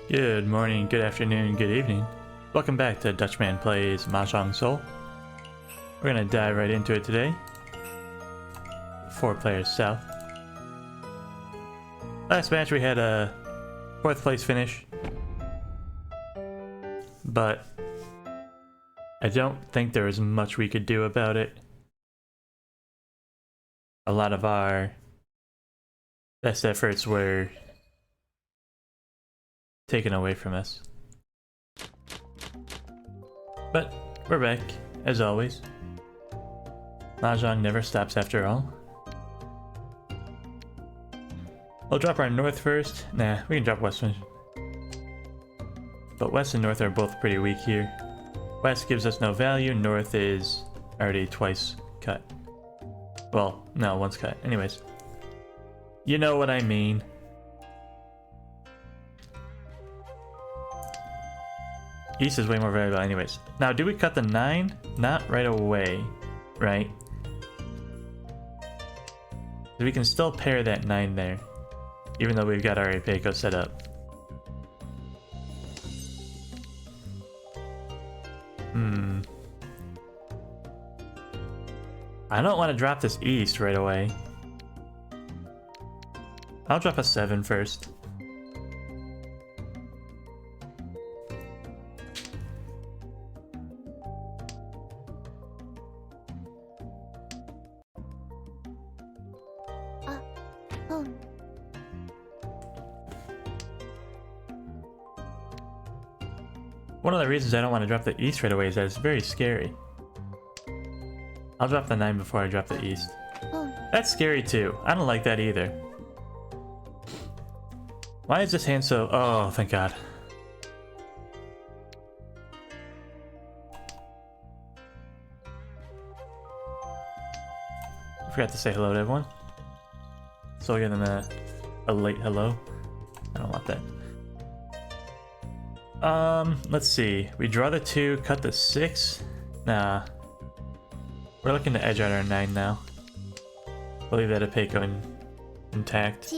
Good morning, good afternoon, good evening. Welcome back to Dutchman Plays Mahjong Soul. We're gonna dive right into it today. 4 players south. Last match we had a 4th place finish, but I don't think there was much we could do about it. A lot of our best efforts were taken away from us. But we're back, as always. Mahjong never stops after all. We'll drop our north first. Nah, we can drop west first. But west and north are both pretty weak here. West gives us no value, north is already twice cut. Well, no, once cut. Anyways. You know what I mean. East is way more valuable anyways. Now, do we cut the 9? Not right away, right? We can still pair that 9 there, even though we've got our Apeco set up. I don't want to drop this east right away. I'll drop a 7 first. One of the reasons I don't want to drop the east right away is that it's very scary. I'll drop the 9 before I drop the east. That's scary too. I don't like that either. Why is this hand so... Oh, thank God. I forgot to say hello to everyone. So I'll give them a late hello. I don't want that. Let's see. We draw the 2, cut the 6. Nah. We're looking to edge out our 9 now. We'll leave that Apeco intact.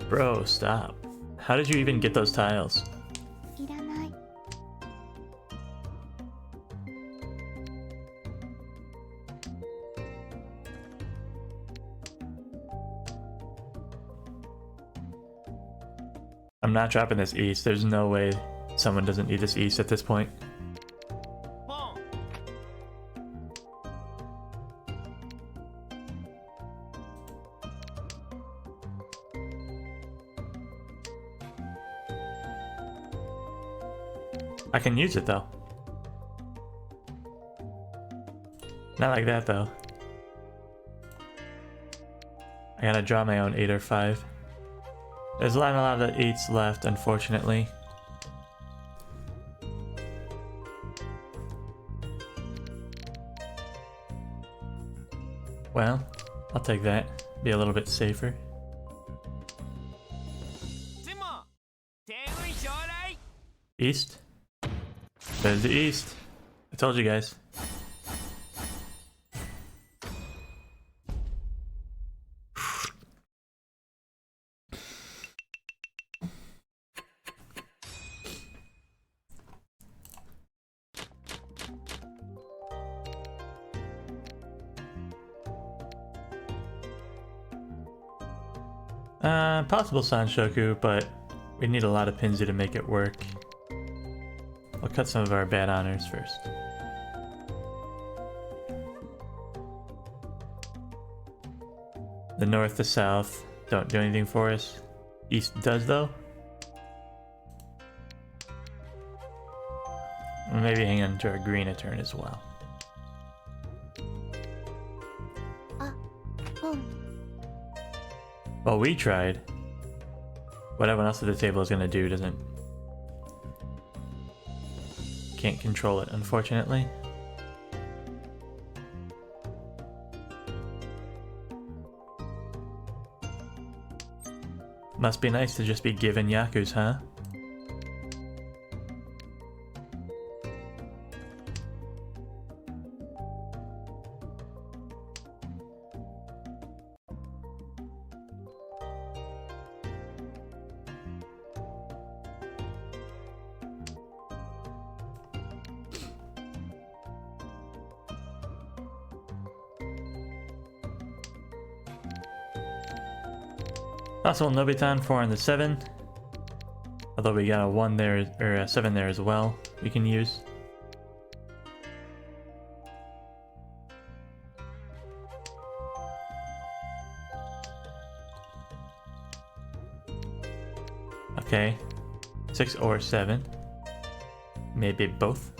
Bro, stop. How did you even get those tiles? I'm not dropping this east. There's no way someone doesn't need this east at this point. I can use it though. Not like that though. I gotta draw my own 8 or 5. There's not a lot of 8s left, unfortunately. Well, I'll take that. Be a little bit safer. East? There's the east. I told you guys. Possible Sanshoku, but we need a lot of Pinzu to make it work. I'll cut some of our bad honors first. The north to south don't do anything for us. East does though. Maybe hang on to our green a turn as well. Well, we tried. What everyone else at the table is gonna do doesn't... Can't control it, unfortunately. Must be nice to just be given Yakus, huh? Possible Nobitan 4 on the 7. Although we got a 1 there, or a 7 there as well, we can use. Okay, 6 or 7. Maybe both.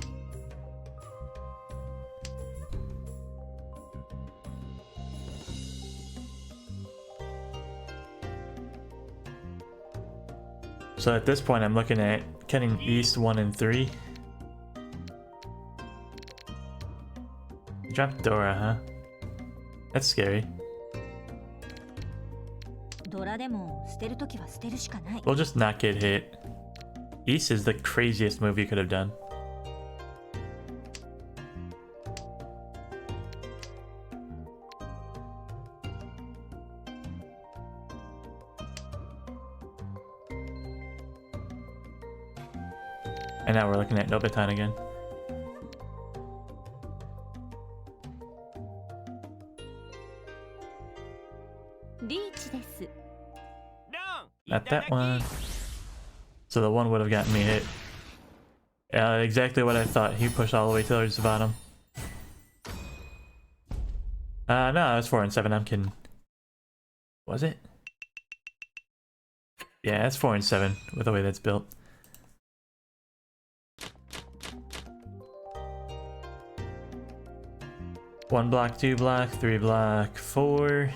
So at this point I'm looking at cutting east 1 and 3. Drop Dora, huh? That's scary. We'll just not get hit. East is the craziest move you could have done. And now we're looking at Nobitan again. Not that one. So the one would have gotten me hit. Exactly what I thought. He pushed all the way towards the bottom. No, it was 4 and 7. I'm kidding. Was it? Yeah, it's 4 and 7 with the way that's built. One block, 2 block, 3 block, 4.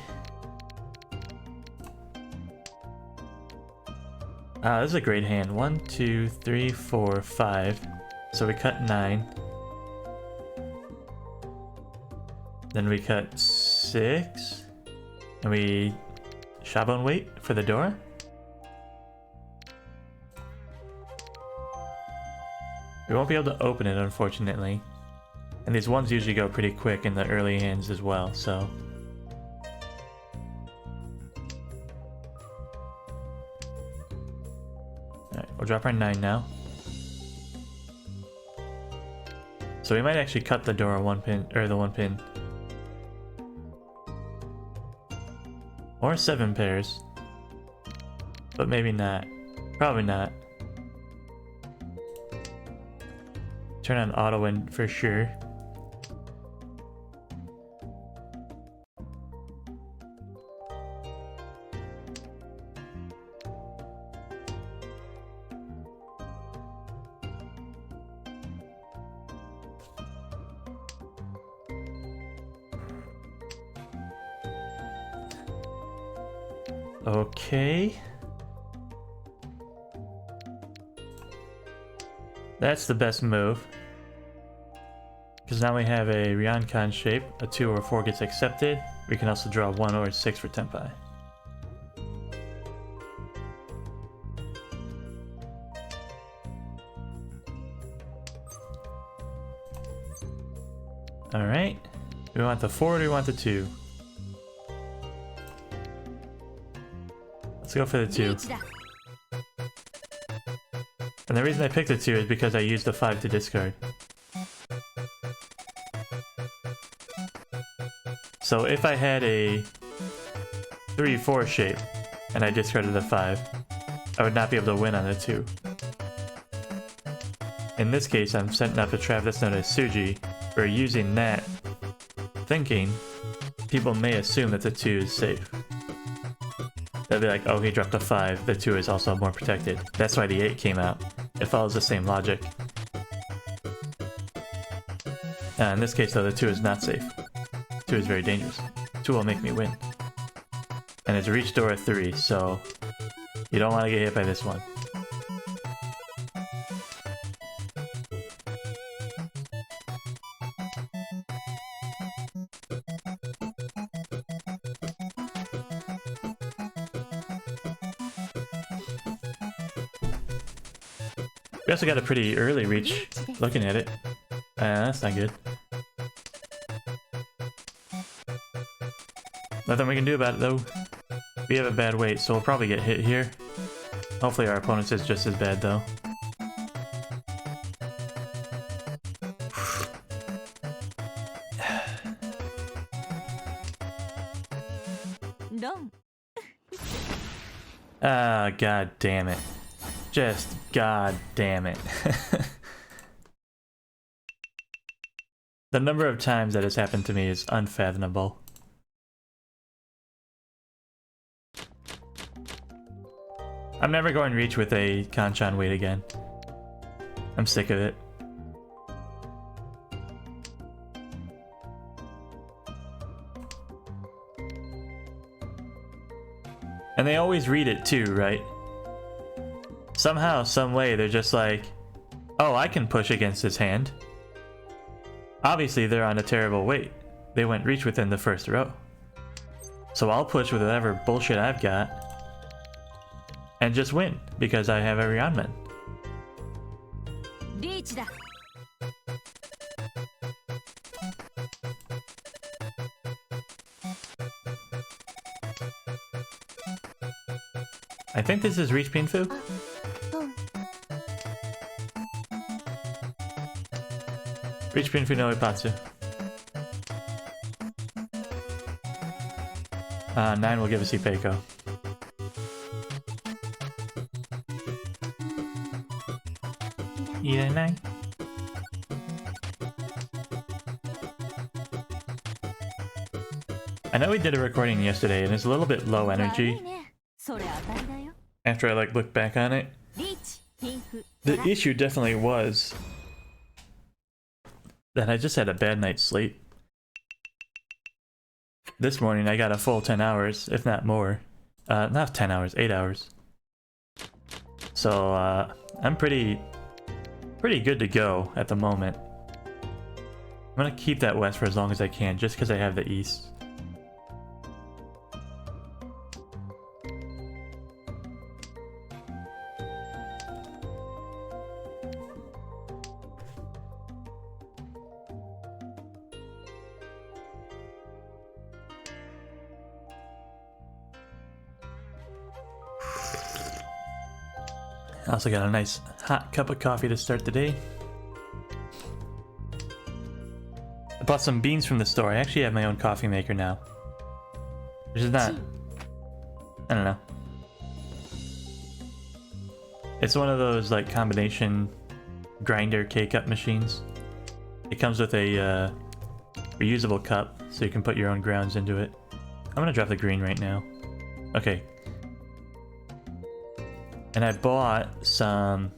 This is a great hand. 1, 2, 3, 4, 5. So we cut 9. Then we cut 6. And we Shabon wait for the door. We won't be able to open it, unfortunately. And these ones usually go pretty quick in the early hands as well, so... Alright, we'll drop our 9 now. So we might actually cut the door 1 pin, or the 1 pin. Or 7 pairs. But maybe not. Probably not. Turn on auto win for sure. Okay. That's the best move. Because now we have a Ryokan shape. A 2 or 4 gets accepted. We can also draw 1 or 6 for Tenpai. Alright. Do we want the 4 or do we want the 2? Let's go for the 2. And the reason I picked the 2 is because I used the 5 to discard. So if I had a 3-4 shape and I discarded the 5, I would not be able to win on the 2. In this case, I'm setting up a trap that's known as Suji, where using that thinking, people may assume that the 2 is safe. They'll be like, oh, he dropped a 5, the 2 is also more protected. That's why the 8 came out. It follows the same logic. In this case though, the 2 is not safe. 2 is very dangerous. 2 will make me win. And it's reach door 3, so you don't want to get hit by this one. We also got a pretty early reach, looking at it. That's not good. Nothing we can do about it though. We have a bad weight, so we'll probably get hit here. Hopefully our opponent's is just as bad though. God damn it. Just god damn it. The number of times that has happened to me is unfathomable. I'm never going to reach with a Kanchan weight again. I'm sick of it. And they always read it too, right? Somehow, some way, they're just like, oh, I can push against his hand. Obviously, they're on a terrible weight. They went reach within the first row. So I'll push with whatever bullshit I've got and just win because I have every on-man. I think this is Reach Pinfu. Reach Pinfu no Ipatsu. 9 will give us Ipeiko. Yeah, 9. I know we did a recording yesterday and it's a little bit low energy. After I look back on it, the issue definitely was that I just had a bad night's sleep. This morning I got a full 10 hours, if not more. Not 10 hours, 8 hours. So I'm pretty good to go at the moment. I'm gonna keep that west for as long as I can, just because I have the east. I also got a nice hot cup of coffee to start the day. I bought some beans from the store. I actually have my own coffee maker now. Which is not... I don't know. It's one of those like combination grinder K-cup machines. It comes with a reusable cup so you can put your own grounds into it. I'm gonna drop the green right now. Okay. And I bought some...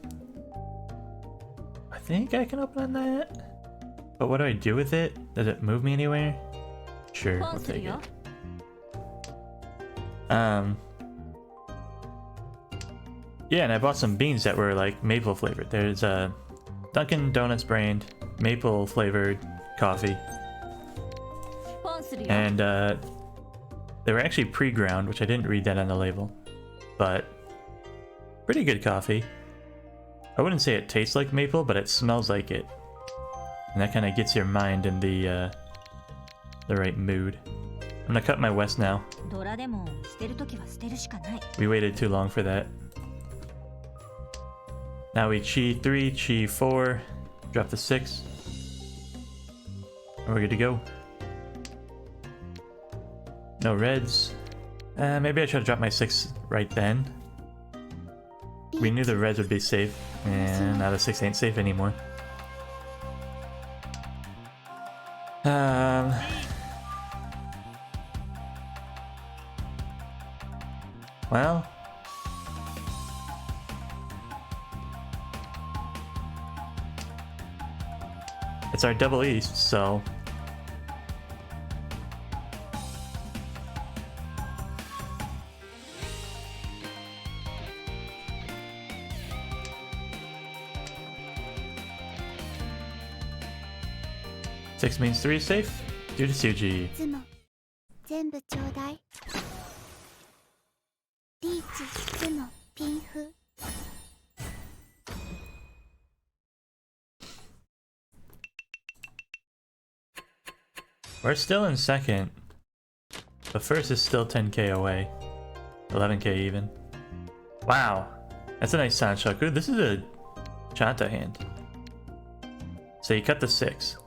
I think I can open on that? But what do I do with it? Does it move me anywhere? Sure, we'll take it. Yeah, and I bought some beans that were like maple flavored. There's a Dunkin' Donuts brand maple flavored coffee. And they were actually pre-ground, which I didn't read that on the label. But pretty good coffee. I wouldn't say it tastes like maple, but it smells like it. And that kind of gets your mind in the right mood. I'm gonna cut my west now. We waited too long for that. Now we Chi 3, Chi 4, drop the 6. And we're good to go. No reds. Maybe I should have dropped my 6 right then. We knew the reds would be safe, and now the 6 ain't safe anymore. Well, it's our double east, so six means 3 is safe. Due to Suji. We're still in second, but first is still 10k away. 11k even. Wow, that's a nice Sanshoku. This is a Chanta hand. So you cut the 6.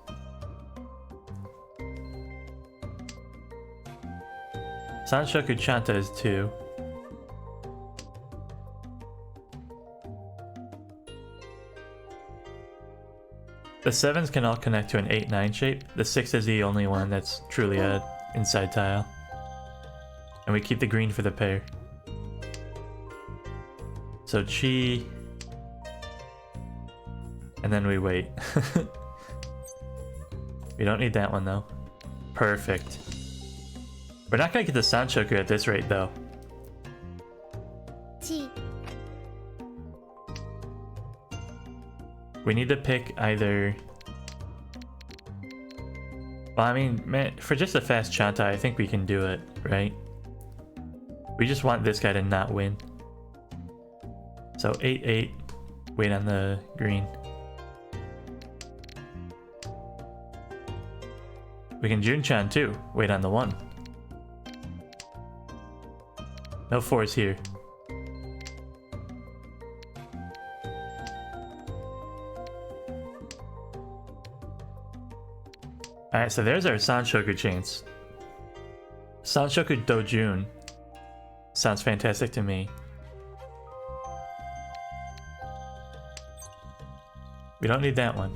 Sanshoku Chanta is 2. The 7s can all connect to an 8-9 shape. The 6 is the only one that's truly a inside tile. And we keep the green for the pair. So chi. And then we wait. We don't need that one though. Perfect. We're not gonna get the Sanchoku at this rate though. We need to pick either... Well, I mean, man, for just a fast Chanta, I think we can do it, right? We just want this guy to not win. So 8-8, wait on the green. We can Junchan too, wait on the 1. No 4s here. Alright, so there's our Sanshoku chance. Sanshoku Dojun. Sounds fantastic to me. We don't need that one.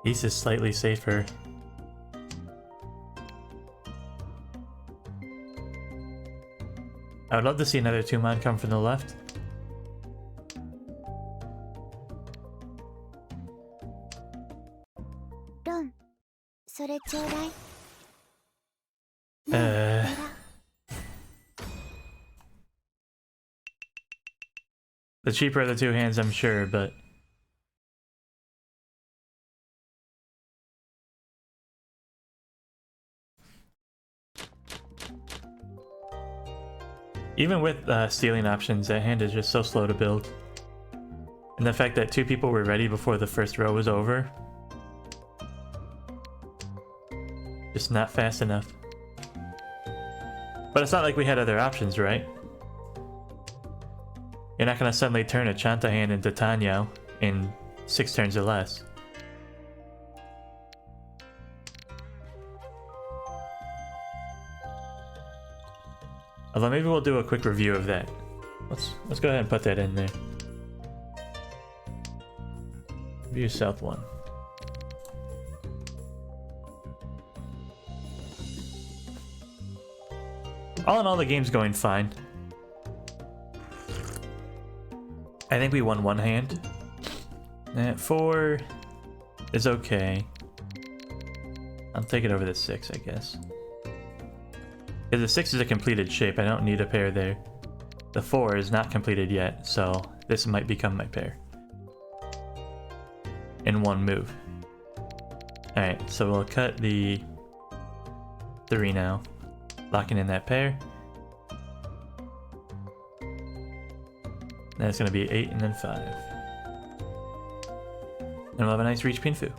East is slightly safer. I would love to see another 2-man come from the left. The cheaper of the 2 hands, I'm sure, but... Even with stealing options, that hand is just so slow to build. And the fact that 2 people were ready before the first row was over. Just not fast enough. But it's not like we had other options, right? You're not gonna suddenly turn a Chanta hand into Tanyo in 6 turns or less. Although maybe we'll do a quick review of that. Let's go ahead and put that in there. View South 1. All in all, the game's going fine. I think we won 1 hand. That 4 is okay. I'll take it over the 6, I guess. Because the 6 is a completed shape, I don't need a pair there. The 4 is not completed yet, so this might become my pair. In 1 move. Alright, so we'll cut the 3 now. Locking in that pair. Then it's going to be 8 and then 5. And we'll have a nice Reach Pinfu.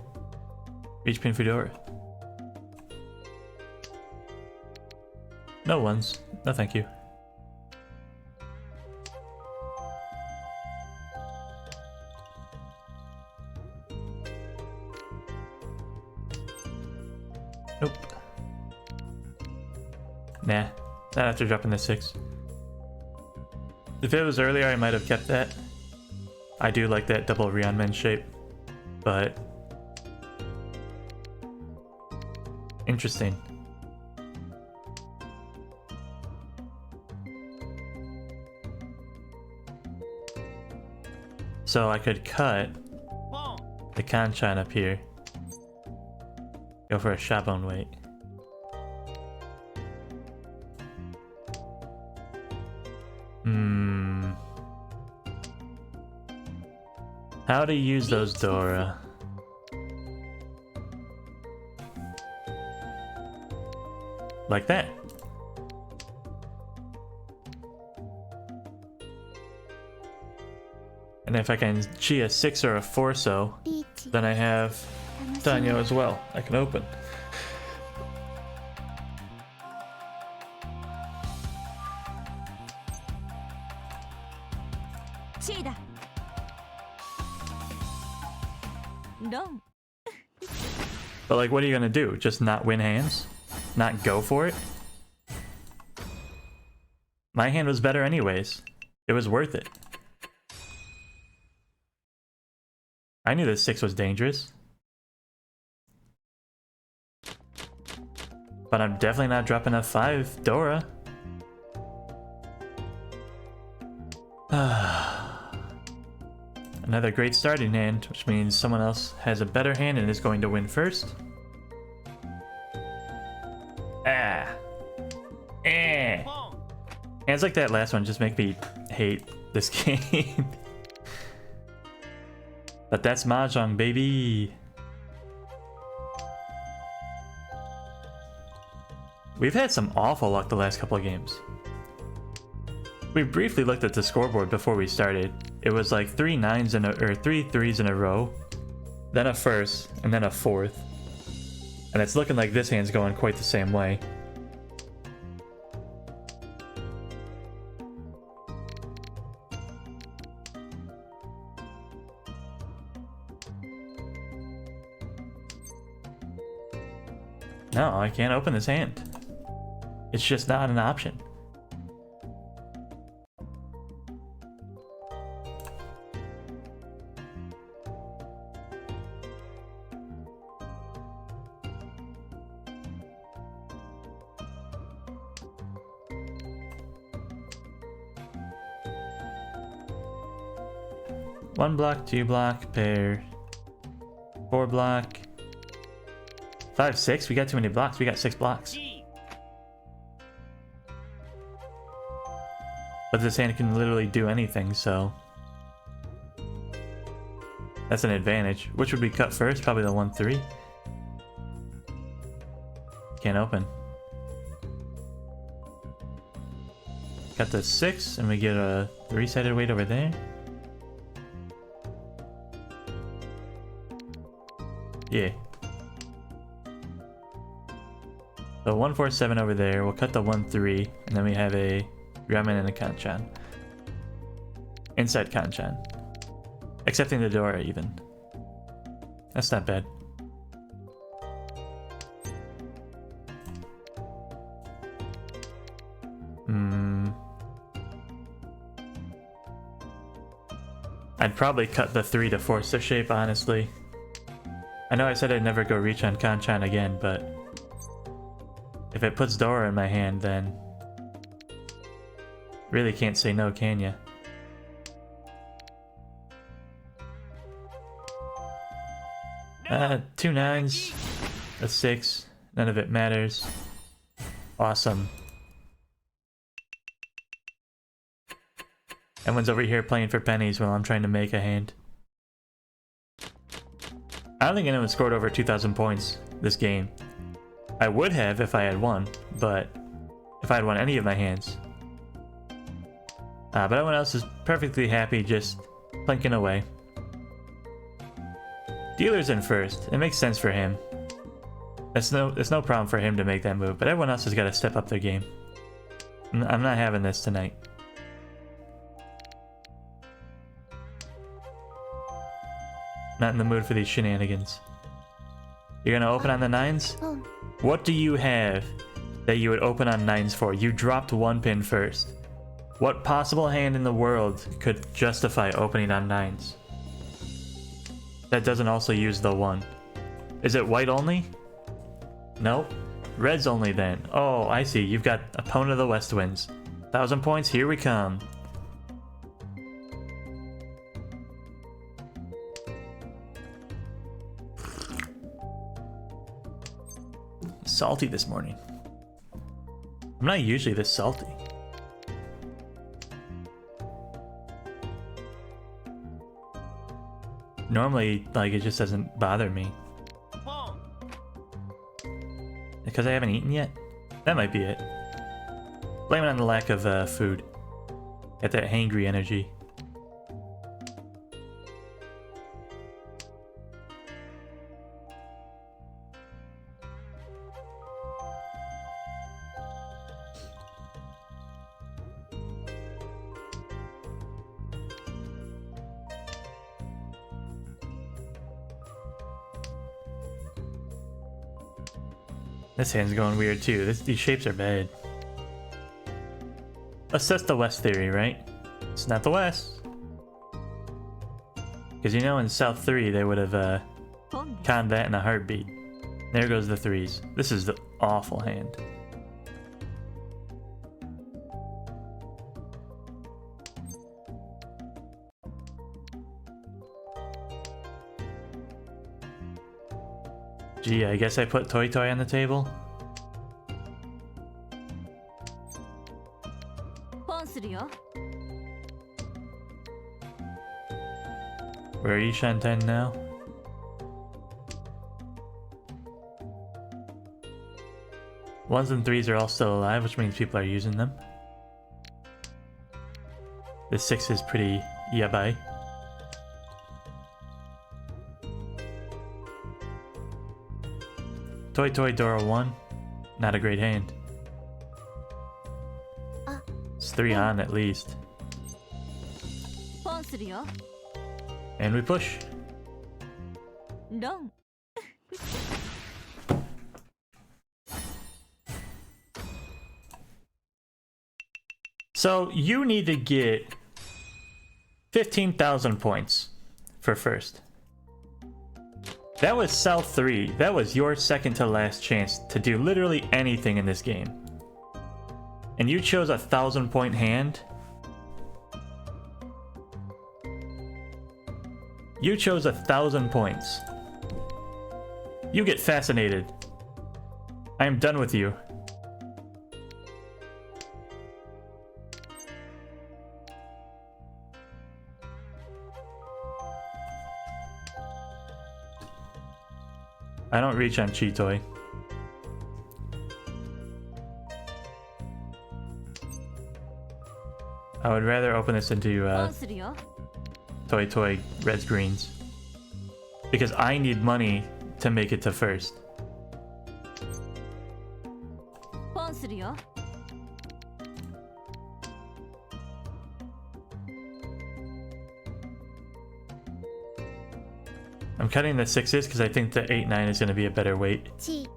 Reach Pinfu Dora. No 1s. No thank you. Nope. Nah. Not after dropping the 6. If it was earlier, I might have kept that. I do like that double Ryeonmen shape. But... interesting. So I could cut the Kanchan up here. Go for a Shabon weight. How to use those Dora? Like that. And if I can chi a 6 or a 4 so, then I have Tanyo as well. I can open. No. But like, what are you gonna do? Just not win hands? Not go for it? My hand was better anyways. It was worth it. I knew this 6 was dangerous. But I'm definitely not dropping F5 Dora. Another great starting hand, which means someone else has a better hand and is going to win first. Ah. Eh. Hands like that last one just make me hate this game. But that's Mahjong, baby. We've had some awful luck the last couple of games. We briefly looked at the scoreboard before we started. It was like 3 9s in a, or 3 3s in a row, then a first, and then a fourth. And it's looking like this hand's going quite the same way. No, I can't open this hand. It's just not an option. One block, 2 block, pair, 4 block, 5 6. We got too many blocks. We got 6 blocks. But this hand can literally do anything, so that's an advantage. Which would we cut first? Probably the 1 3. Can't open. Got the 6, and we get a 3-sided weight over there. Yeah. So 1 4 7 over there. We'll cut the 1 3, and then we have a Ramen and a Kanchan. Inside Kanchan. Accepting the Dora even. That's not bad. I'd probably cut the 3 to force the shape, honestly. I know I said I'd never go reach on Kanchan again, but if it puts Dora in my hand, then really can't say no, can ya? No. 2 9s, a 6, none of it matters. Awesome. Everyone's over here playing for pennies while I'm trying to make a hand. I don't think anyone scored over 2,000 points this game. I would have if I had won, but if I had won any of my hands. But everyone else is perfectly happy just plinking away. Dealer's in first. It makes sense for him. It's no problem for him to make that move, but everyone else has got to step up their game. I'm not having this tonight. Not in the mood for these shenanigans. You're gonna open on the 9s? What do you have that you would open on 9s for? You dropped 1 pin first. What possible hand in the world could justify opening on 9s? That doesn't also use the 1. Is it white only? Nope. Red's only then. Oh, I see. You've got opponent of the West Winds. 1,000 points, here we come. Salty this morning. I'm not usually this salty. Normally, like, it just doesn't bother me. Because I haven't eaten yet? That might be it. Blame it on the lack of food. Got that hangry energy. This hand's going weird too. These shapes are bad. Assess the West theory, right? It's not the West. Because you know in South 3 they would have conned that in a heartbeat. There goes the 3s. This is the awful hand. Gee, I guess I put Toy Toy on the table. Where are you, Shanten, now? Ones and threes are all still alive, which means people are using them. The 6 is pretty yabai. Toy Toy Dora 1. Not a great hand. It's 3 on at least. And we push. So you need to get 15,000 points for first. That was South 3. That was your second to last chance to do literally anything in this game. And you chose a 1,000-point hand? You chose 1,000 points. You get fascinated. I am done with you. I don't reach on Chitoy. I would rather open this into Toy Toy Reds Greens. Because I need money to make it to first. I'm cutting the 6s because I think the 8-9 is going to be a better weight.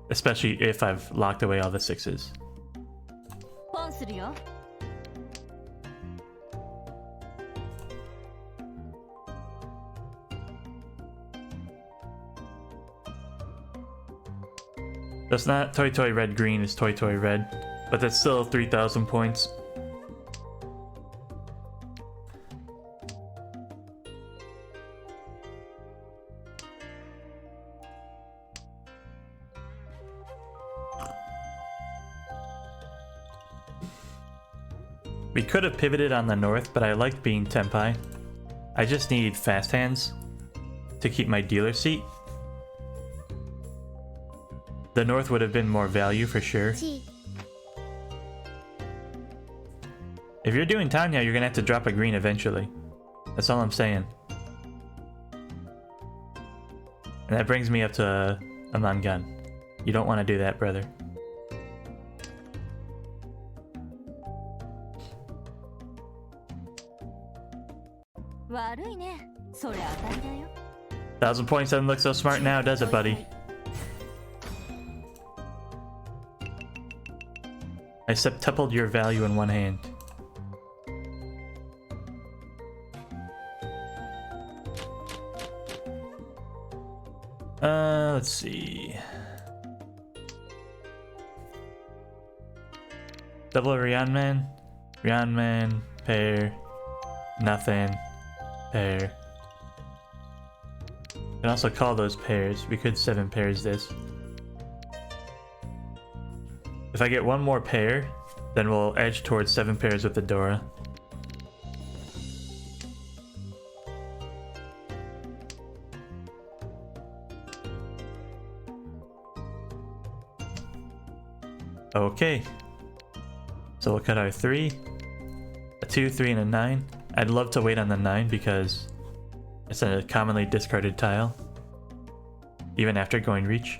Especially if I've locked away all the 6s. So it's not Toy Toy Red Green, it's Toy Toy Red. But that's still 3,000 points. We could have pivoted on the north, but I liked being Tenpai. I just need fast hands to keep my dealer seat. The north would have been more value for sure. If you're doing Tanya, you're gonna have to drop a green eventually. That's all I'm saying. And that brings me up to a Mangan. You don't want to do that, brother. Thousand points doesn't look so smart now, does it, buddy? I septupled your value in one hand. Let's see. Double Ryanman, Ryanman, pair, nothing, pair. You can also call those pairs. We could 7 pairs this. If I get one more pair, then we'll edge towards 7 pairs with the Dora. Okay. So we'll cut our 3, a 2, 3, and a 9. I'd love to wait on the 9 because it's a commonly discarded tile, even after going reach.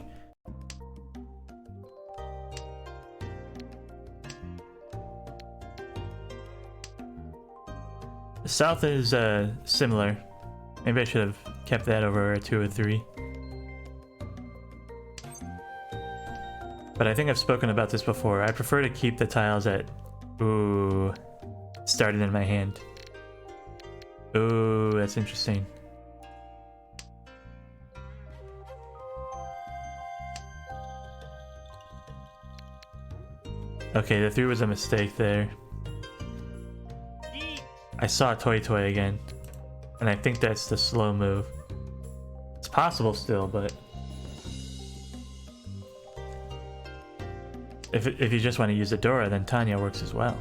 The south is similar. Maybe I should have kept that over a 2 or 3. But I think I've spoken about this before. I prefer to keep the tiles at... Ooh. Started in my hand. Ooh, that's interesting. Okay, the 3 was a mistake there. I saw Toy Toy again. And I think that's the slow move. It's possible still, but... If you just want to use Adora, then Tanya works as well.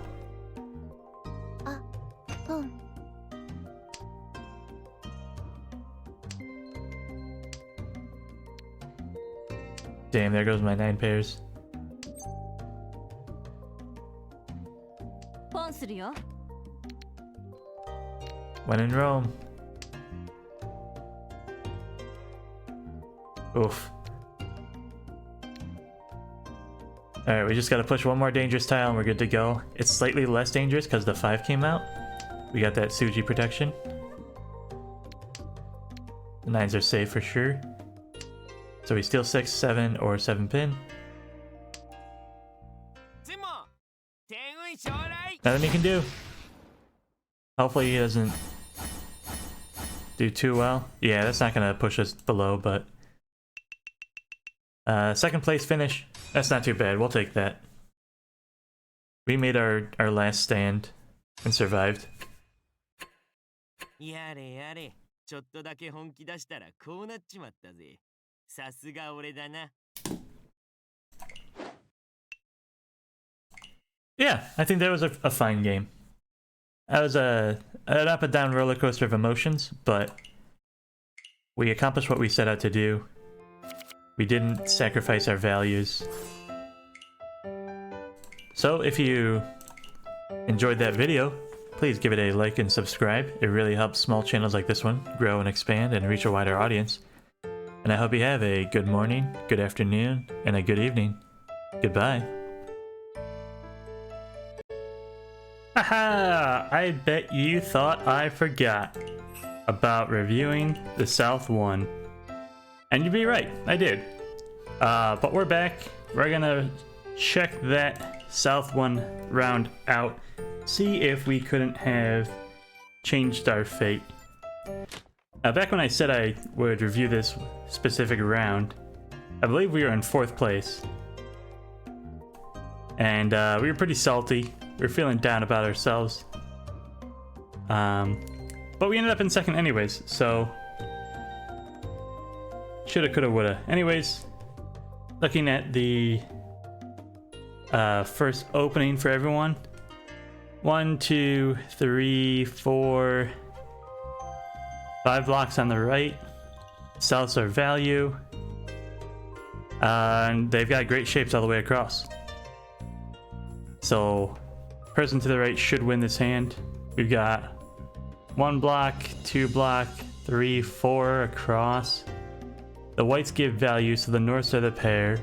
Damn, there goes my 9 pairs. When in Rome. Oof. Alright, we just gotta push one more dangerous tile and we're good to go. It's slightly less dangerous because the 5 came out. We got that Suji protection. The 9s are safe for sure. So we steal 6, 7, or 7 pin. Nothing he can do. Hopefully he doesn't do too well. Yeah, that's not gonna push us below, but... second place finish. That's not too bad. We'll take that. We made our last stand and survived. Yeah, I think that was a fine game. That was an up and down roller coaster of emotions, but we accomplished what we set out to do. We didn't sacrifice our values. So if you enjoyed that video, please give it a like and subscribe. It really helps small channels like this one grow and expand and reach a wider audience. And I hope you have a good morning, good afternoon, and a good evening. Goodbye. Haha! I bet you thought I forgot about reviewing the South one. And you'd be right, I did. But we're back. We're gonna check that South one round out. See if we couldn't have changed our fate. Back when I said I would review this specific round, I believe we were in 4th place. And we were pretty salty. We were feeling down about ourselves. But we ended up in 2nd anyways, so... Shoulda, coulda, woulda. Anyways, looking at the first opening for everyone. 1, 2, 3, 4... 5 blocks on the right. Souths are value. And they've got great shapes all the way across. So, person to the right should win this hand. We've got 1 block, 2 block, 3, 4 across. The whites give value, so the norths are the pair.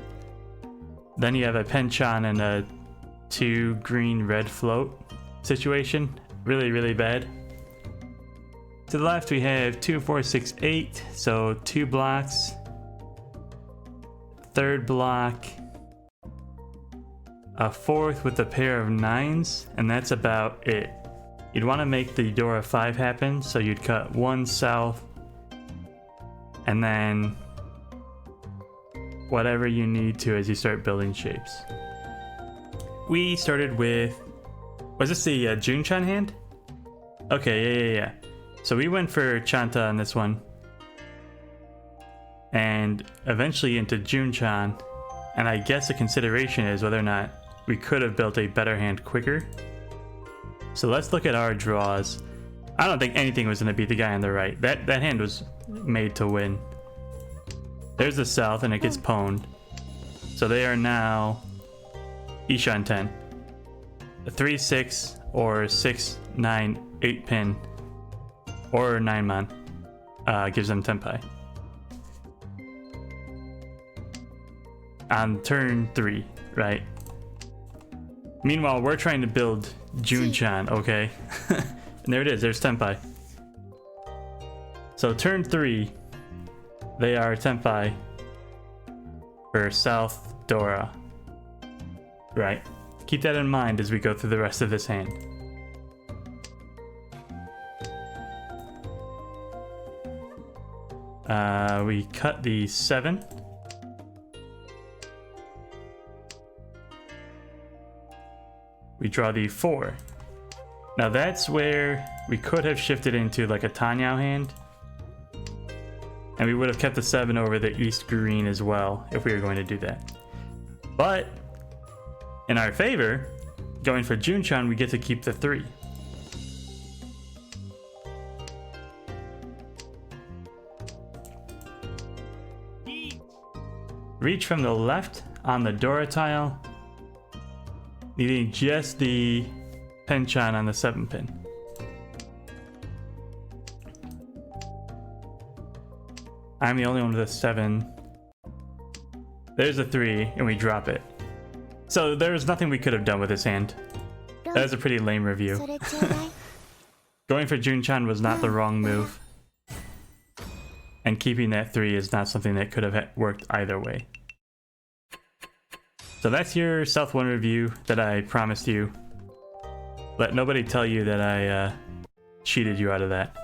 Then you have a penchant and a 2 green-red float situation. Really, really bad. To the left we have 2, 4, 6, 8, so 2 blocks. 3rd block. A 4th with a pair of 9s, and that's about it. You'd want to make the Dora 5 happen, so you'd cut 1 south, and then whatever you need to as you start building shapes. We started with... Was this the Junchan hand? Okay, yeah. So we went for Chanta on this one. And eventually into Junchan. And I guess the consideration is whether or not we could have built a better hand quicker. So let's look at our draws. I don't think anything was going to beat the guy on the right. That hand was made to win. There's the south and it gets pwned. So they are now Ishan 10. A 3, 6 or 6, 9, 8 pin or 9 man gives them Tenpai. On turn 3, right? Meanwhile, we're trying to build Junchan, okay? And there it is, there's Tenpai. So turn 3, they are Tenpai for South Dora. Right. Keep that in mind as we go through the rest of this hand. We cut the 7. We draw the 4. Now that's where we could have shifted into like a Tanyao hand. And we would have kept the 7 over the East Green as well if we were going to do that. But in our favor, going for Junchan, we get to keep the 3. Reach from the left on the Dora tile, needing just the Penchan on the 7 pin. I'm the only one with a 7. There's a 3, and we drop it. So there's nothing we could have done with this hand. That was a pretty lame review. Going for Junchan was not the wrong move. And keeping that 3 is not something that could have worked either way. So that's your South 1 review that I promised you. Let nobody tell you that I cheated you out of that.